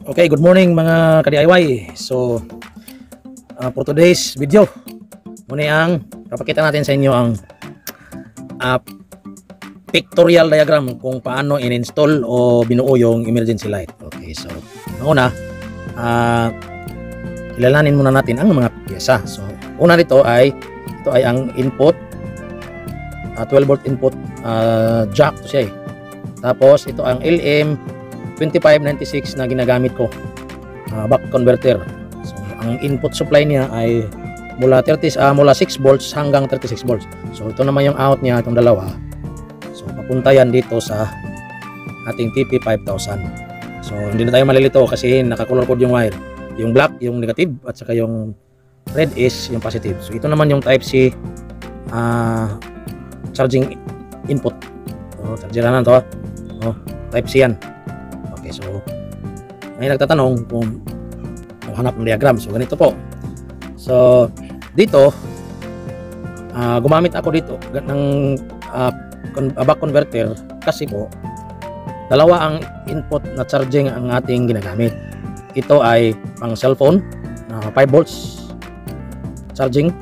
Okay, good morning mga ka-DIY. So, for today's video, muna ang papakita natin sa inyo ang uh, pictorial diagram kung paano in-install o binuo yung emergency light. Okay, so, una, kilalanin muna natin ang mga pyesa. So, una ito ay ang input, 12 volt input jack to siya eh. Tapos, ito ang LM2596 na ginagamit ko, buck converter. So, ang input supply niya ay mula 6 volts hanggang 36 volts. So, ito naman yung out niya, itong dalawa. So, papunta yan dito sa ating TP5000. So, hindi na tayo malilito kasi nakakolor code yung wire. Yung black, yung negative, at saka yung red is yung positive. So, ito naman yung type C charging input. So, charger na to. Type C yan. Okay, so may nagtatanong kung hanap ng diagram. So ganito po. So dito gumamit ako dito ng buck converter kasi po dalawa ang input na charging ang ating ginagamit. Ito ay pang cellphone, 5 volts charging.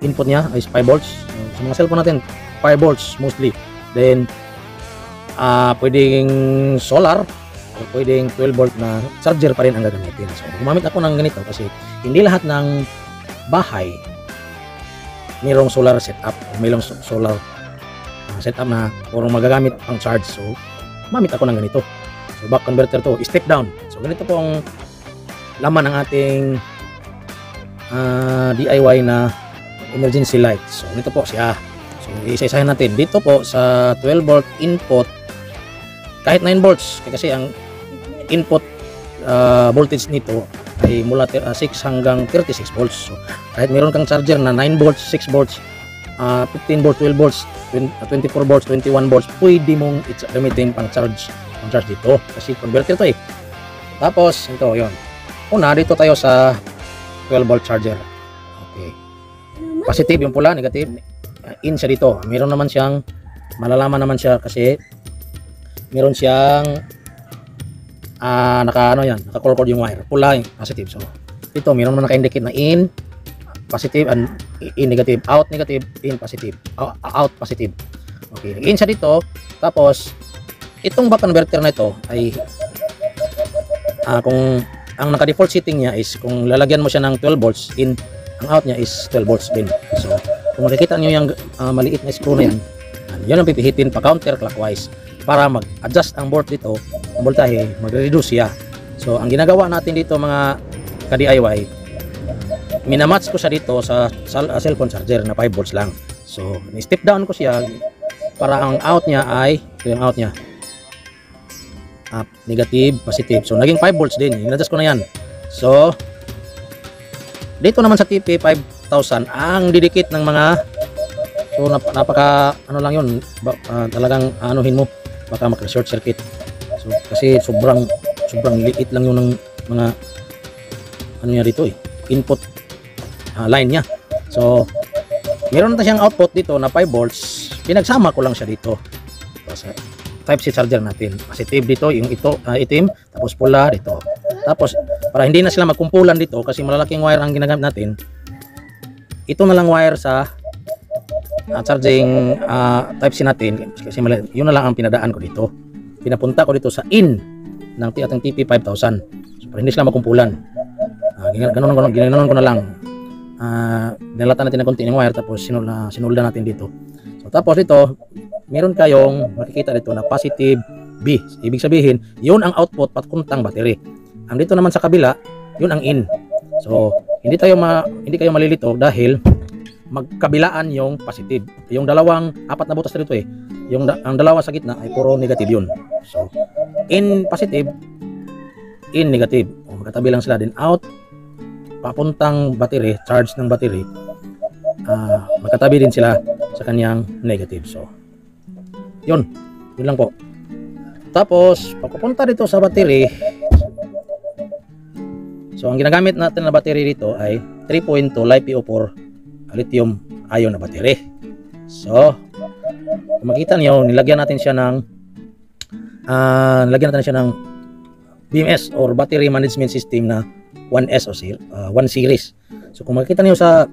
Input niya ay 5 volts. Sa mga cellphone natin 5 volts mostly. Then pwedeng solar o pwedeng 12 volt na charger pa rin ang gagamitin. So gumamit ako ng ganito kasi hindi lahat ng bahay mayroong solar setup o mayroong solar setup na puro magagamit pang charge. So gumamit ako ng ganito. So buck converter to, step down. So ganito po ang laman ng ating DIY na emergency light. So ganito po siya. So isa-isahin natin. Dito po sa 12 volt input, kahit 9 volts kasi ang input voltage nito ay mula 6 hanggang 36 volts. So, kahit meron kang charger na 9 volts, 6 volts, 15 volts, 12 volts, 24 volts, 21 volts, pwede mong gamitin pang charge dito kasi converter to eh. Tapos ito yon. Una dito tayo sa 12 volt charger. Okay. Positive yung pula, negative in siya dito. Meron naman siyang malalaman naman siya kasi meron siyang naka-color code yung wire. Pula yung positive. So, ito meron naman naka-indicate na in positive and in negative, out negative, in positive, out positive. Okay, in siya dito. Tapos itong buck converter na ito ay kung ang naka-default setting niya is kung lalagyan mo siya ng 12 volts, in ang out niya is 12 volts din. So, kung makikita niyo yung maliit na screw na yan, yun ang pipihitin pa counterclockwise para mag-adjust ang volt dito, ang voltahe, mag-reduce siya. So, ang ginagawa natin dito mga ka-DIY, minamatch ko siya dito sa cellphone charger na 5 volts lang. So, ni-step down ko siya para ang out niya ay, ito yung out niya, up, negative, positive. So, naging 5 volts din. In-adjust ko na yan. So, dito naman sa TP5000, ang didikit ng mga, so napaka, lang yun, talagang anuhin mo, baka maka-short circuit. So, kasi sobrang liit lang yung ng mga ano niya dito eh, input line niya. So, meron na siyang output dito na 5 volts. Pinagsama ko lang siya dito. Sa type C charger natin. Positive dito, yung itim, tapos pula dito. Tapos, para hindi na sila magkumpulan dito kasi malalaking wire ang ginagamit natin, ito na lang wire sa charging type C natin kasi yun na lang ang pinadaan ko dito. Pinapunta ko dito sa in ng ating TP5000. So, para hindi sila makumpulan. Ganoon ko na lang. Nilatan natin ng konti ng wire tapos sinulda natin dito. So, tapos dito, meron kayong makikita dito na positive B. Ibig sabihin, yun ang output papuntang battery. Ang dito naman sa kabila, yun ang in. So, hindi kayo malilito dahil magkabilaan yung positive. Yung apat na butas dito eh. Ang dalawa sa gitna ay puro negative yun. So, in positive, in negative. O, magkatabi lang sila din. Out, papuntang battery, charge ng battery, magkatabi din sila sa kanyang negative. So, yun lang po. Tapos, papunta dito sa battery, so ang ginagamit natin na battery dito ay 3.2 LiPo4 lithium ion na battery. So, kung makita niyo, nilagyan natin siya ng BMS or Battery Management System na 1S o 1 series. So kung makikita niyo sa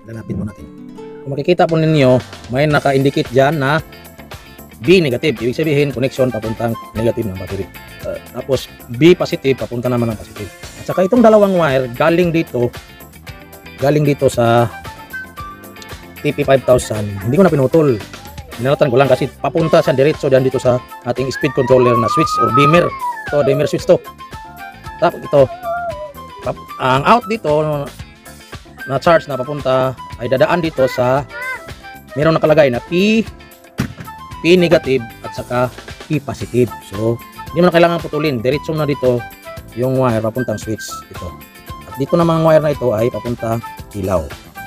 lalapit po natin. Kung makikita po ninyo, may naka-indicate diyan na B negative. Ibig sabihin connection papuntang negative ng battery. Tapos B positive papunta naman ng positive. At saka itong dalawang wire galing dito sa TP5000. Hindi ko na pinutol. Binalatan ko lang kasi papunta sa diretso diyan dito sa ating speed controller na switch or dimmer. Ito, dimmer switch to. Tapos ito, ang out dito na charge na papunta ay dadaan dito sa meron nakalagay na P negative at saka P positive. So, hindi mo na kailangan putulin. Diretso na dito yung wire papuntang switch. Ito. At dito namang wire na ito ay papunta ilaw.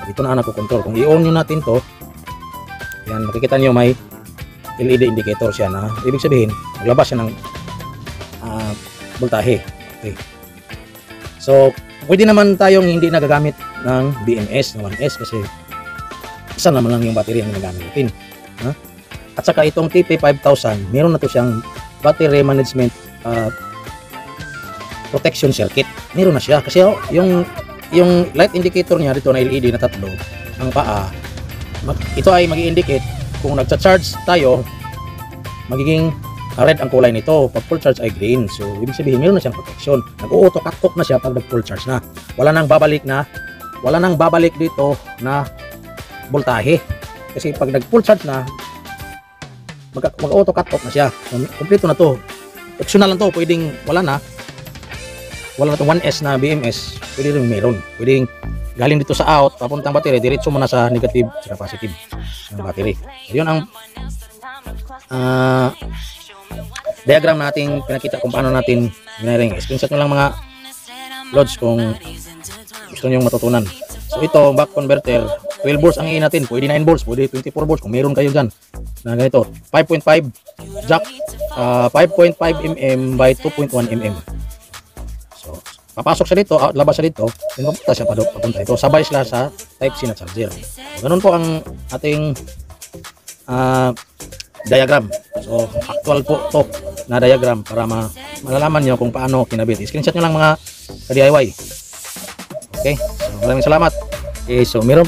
Dito na ako control. Kung i-on nyo natin to, yan, makikita nyo may LED indicator siya na ibig sabihin, maglabas siya ng voltahe. Okay. So, pwede naman tayong hindi nagagamit ng BMS na 1S kasi isa naman lang yung battery ang ginagamit. At saka itong TP5000, meron na to siyang battery management protection circuit. Meron na siya kasi yung light indicator niya dito na LED na tatlo, ang paa, ito ay mag-i-indicate kung nagcha-charge tayo, magiging red ang kulay nito. Pag full charge ay green. So, ibig sabihin, meron na siyang protection. Nag-auto cut-off na siya pag nag-full charge na. Wala nang babalik dito na voltahe. Kasi pag nag-full charge na, mag-auto cut-off na siya. So, kompleto na to. Optional lang to. Pwedeng wala na itong 1S na BMS. Pwede rin meron. Pwedeng galing dito sa out, papuntang battery, diretso mo na sa negative at positive ng battery. So, yun ang diagram nating pinakita kung paano natin ginaring. Screenshot nyo lang mga loads kung gusto nyo matutunan. So ito, back converter, 12 volts ang iin natin. Pwede 9 volts, pwede 24 volts kung meron kayo dyan na ganito. 5.5 jack, 5.5 mm by 2.1 mm. So, papasok siya dito, labas siya dito, then papunta siya papunta ito. Sabay sila sa Type-C na charger. So, ganun po ang ating diagram. So, actual po to na diagram para malalaman nyo kung paano kinabit. Screenshot nyo lang mga ka-DIY. Okay? So, maraming salamat. Okay, so meron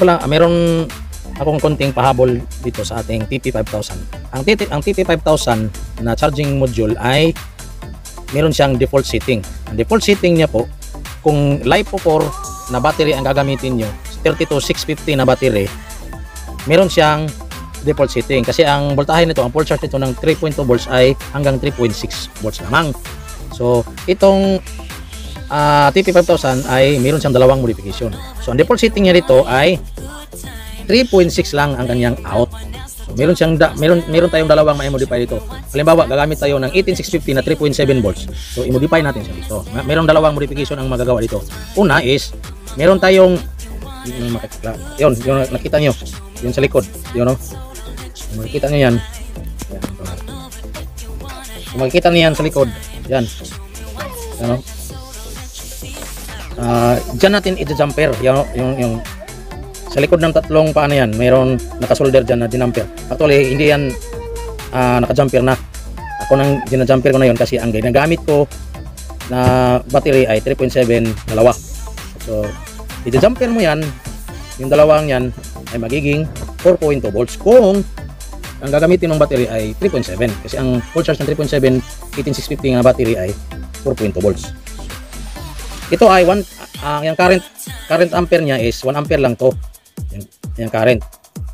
akong konting pahabol dito sa ating TP5000. Ang TP5000 na charging module ay meron siyang default setting. Ang default setting niya po, kung LiPo4 na battery ang gagamitin nyo, 32650 na battery, meron siyang default setting. Kasi ang voltahe nito, ang full charge nito ng 3.2 volts ay hanggang 3.6 volts lamang. So, itong TP5000 ay meron siyang dalawang modification. So, ang default setting niya dito ay 3.6 lang ang kanyang out. So, meron tayong dalawang ma-modify dito. Halimbawa, gagamit tayo ng 18650 na 3.7 volts. So, i-modify natin siya dito. Meron dalawang modification ang magagawa dito. Una is, meron tayong yun, yung nakita nyo, yun sa likod, yun no? Makikita nyo yan. Yan. Kung makikita nyo yan sa likod, yan. Ano? Diyan natin i-jumper. Yung sa likod ng tatlong paano yan, mayroon nakasolder dyan na dinamper. Actually, hindi yan naka-jumper na. Ako nang dinajumper ko na yun kasi ang ginagamit ko na battery ay 3.7 dalawa. So, i-jumper mo yan, yung dalawang yan ay magiging 4.2 volts. Kung ang gagamitin ng battery ay 3.7 kasi ang full charge ng 3.7 18650 na battery ay 4.2 volts. Ito ay yung current ampere niya is 1 ampere lang to. Yung current.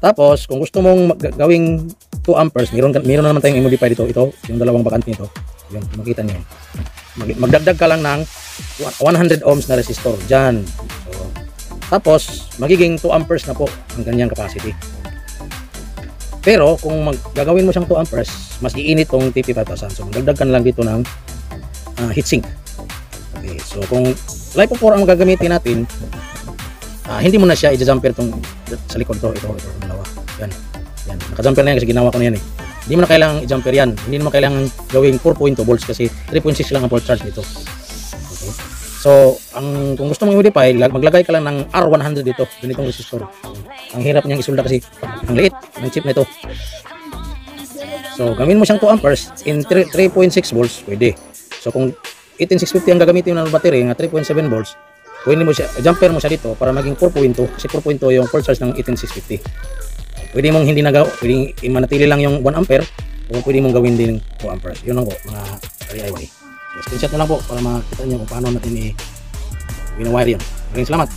Tapos kung gusto mong gawing 2 amperes, meron naman tayong i-modify dito. Ito, yung dalawang bakante nito. Yun, makita niyo. Magdagdag ka lang ng 100 ohms na resistor diyan. So, tapos magiging 2 amperes na po ang kanyang capacity. Pero kung gagawin mo siyang 2 amperes, mas iinit tong TP5000. So magdagdag ka na lang dito ng heatsink. Okay, so kung LiPo4 ang gagamitin natin, hindi mo na siya i-jumper tong sa likod to, ito dalawa. Yan. Naka-jumper na yan kasi ginawa ko na yan eh. Hindi mo na kailangang i-jumper yan. Hindi mo kailangan gawing 4.2 volts kasi 3.6 lang ang full charge dito. Okay. So, kung gusto mong i-modify, maglagay ka lang ng R100 dito, ganitong resistor. Ang hirap niyang isulda kasi ang liit ng chip na ito. So, gawin mo siyang 2 amperes in 3.6 volts, pwede. So, kung 18650 ang gagamitin mo ng battery nga 3.7 volts, pwede mo siya, jumper mo siya dito para maging 4.2 kasi 4.2 yung full charge ng 18650. Pwede mong hindi pwedeng manatili lang yung 1 ampere o pwede mong gawin din 2 amperes. Yun lang po mga DIY. So, screenshot na lang po para makita niyo kung paano natin i-wire yan. Maraming salamat.